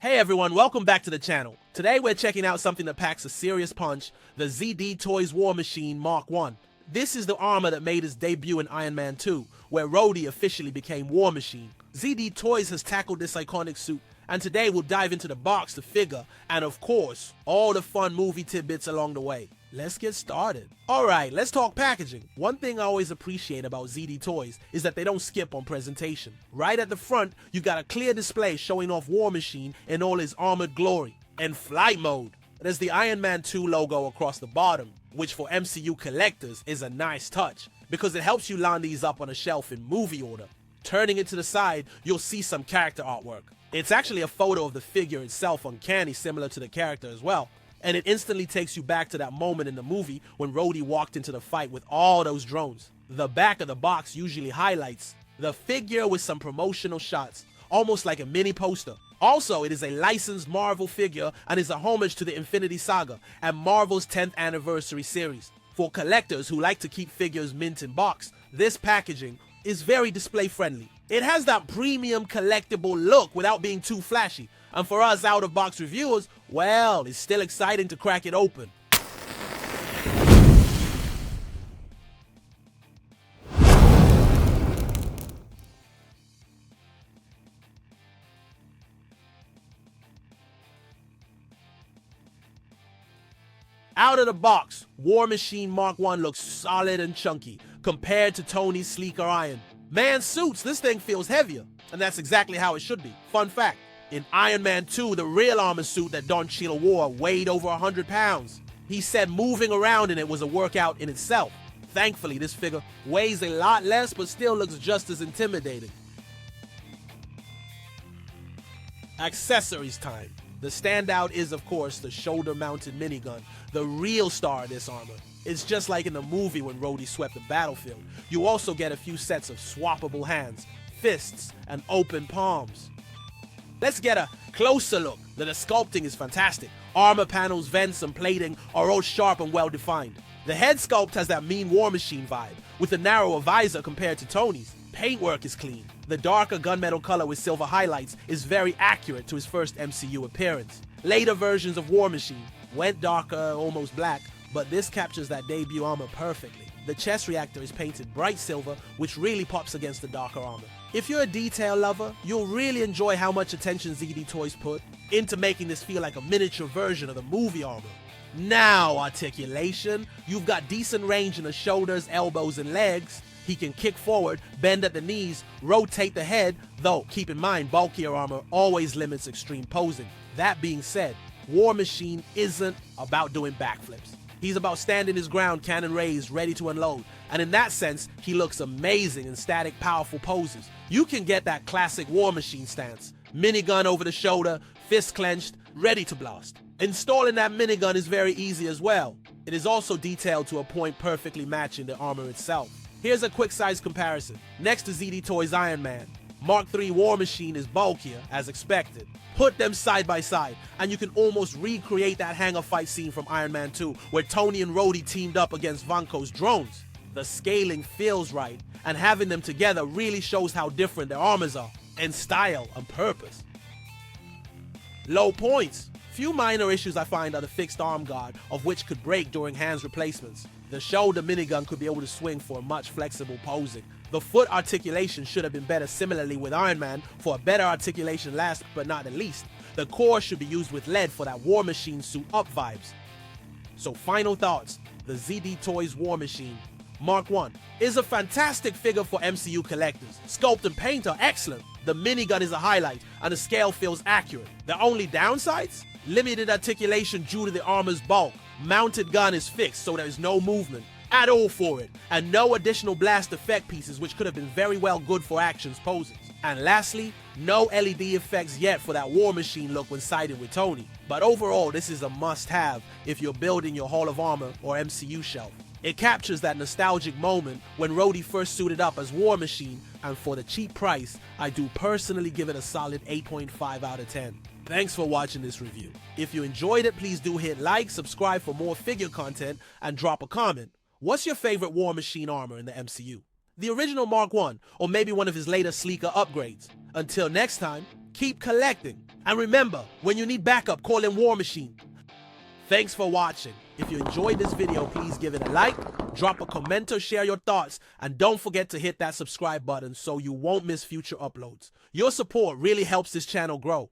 Hey everyone, welcome back to the channel. Today we're checking out something that packs a serious punch, the ZD Toys Warmachine Mark 1. This is the armor that made its debut in Iron Man 2, where Rhodey officially became War Machine. ZD Toys has tackled this iconic suit, and today we'll dive into the box, the figure, and of course, all the fun movie tidbits along the way. Let's get started. Alright, let's talk packaging. One thing I always appreciate about ZD Toys is that they don't skip on presentation. Right at the front, you got a clear display showing off War Machine in all his armored glory. In flight mode, there's the Iron Man 2 logo across the bottom, which for MCU collectors is a nice touch, because it helps you line these up on a shelf in movie order. Turning it to the side, you'll see some character artwork. It's actually a photo of the figure itself, uncanny, similar to the character as well. And it instantly takes you back to that moment in the movie when Rhodey walked into the fight with all those drones. The back of the box usually highlights the figure with some promotional shots, almost like a mini poster. Also, it is a licensed Marvel figure and is a homage to the Infinity Saga and Marvel's 10th anniversary series. For collectors who like to keep figures mint in box, this packaging is very display friendly. It has that premium collectible look without being too flashy. And for us out-of-box reviewers, well, it's still exciting to crack it open. Out of the box, War Machine Mark 1 looks solid and chunky compared to Tony's sleeker iron. Man suits, this thing feels heavier, and that's exactly how it should be. Fun fact. In Iron Man 2, the real armor suit that Don Cheadle wore weighed over 100 pounds. He said moving around in it was a workout in itself. Thankfully, this figure weighs a lot less but still looks just as intimidating. Accessories time. The standout is, of course, the shoulder-mounted minigun, the real star of this armor. It's just like in the movie when Rhodey swept the battlefield. You also get a few sets of swappable hands, fists, and open palms. Let's get a closer look. The sculpting is fantastic. Armor panels, vents, and plating are all sharp and well defined. The head sculpt has that mean War Machine vibe, with a narrower visor compared to Tony's. Paintwork is clean. The darker gunmetal color with silver highlights is very accurate to his first MCU appearance. Later versions of War Machine went darker, almost black, but this captures that debut armor perfectly. The chest reactor is painted bright silver, which really pops against the darker armor. If you're a detail lover, you'll really enjoy how much attention ZD Toys put into making this feel like a miniature version of the movie armor. Now, articulation. You've got decent range in the shoulders, elbows, and legs. He can kick forward, bend at the knees, rotate the head, though keep in mind bulkier armor always limits extreme posing. That being said, War Machine isn't about doing backflips. He's about standing his ground, cannon raised, ready to unload. And in that sense, he looks amazing in static, powerful poses. You can get that classic War Machine stance. Minigun over the shoulder, fist clenched, ready to blast. Installing that minigun is very easy as well. It is also detailed to a point perfectly matching the armor itself. Here's a quick size comparison. Next to ZD Toys Iron Man, Mark III War Machine is bulkier, as expected. Put them side by side, and you can almost recreate that hangar fight scene from Iron Man 2, where Tony and Rhodey teamed up against Vanko's drones. The scaling feels right, and having them together really shows how different their armors are, in style and purpose. Low points. Few minor issues I find are the fixed arm guard, of which could break during hands replacements. The shoulder minigun could be able to swing for much flexible posing. The foot articulation should have been better, similarly with Iron Man, for a better articulation last but not the least. The core should be used with lead for that War Machine suit up vibes. So final thoughts. The ZD Toys War Machine Mark 1 is a fantastic figure for MCU collectors. Sculpt and paint are excellent. The minigun is a highlight and the scale feels accurate. The only downsides? Limited articulation due to the armor's bulk. Mounted gun is fixed so there is no movement at all for it, and no additional blast effect pieces, which could have been very well good for actions poses. And lastly, no LED effects yet for that War Machine look when siding with Tony. But overall, this is a must-have if you're building your Hall of Armor or MCU shelf. It captures that nostalgic moment when Rhodey first suited up as War Machine, and for the cheap price, I do personally give it a solid 8.5 out of 10. Thanks for watching this review. If you enjoyed it, please do hit like, subscribe for more figure content, and drop a comment. What's your favorite War Machine armor in the MCU? The original Mark 1, or maybe one of his later sleeker upgrades? Until next time, Keep collecting. And remember, when you need backup, call in Warmachine. Thanks for watching. If you enjoyed this video, please give it a like, drop a comment or share your thoughts, and don't forget to hit that subscribe button so you won't miss future uploads. Your support really helps this channel grow.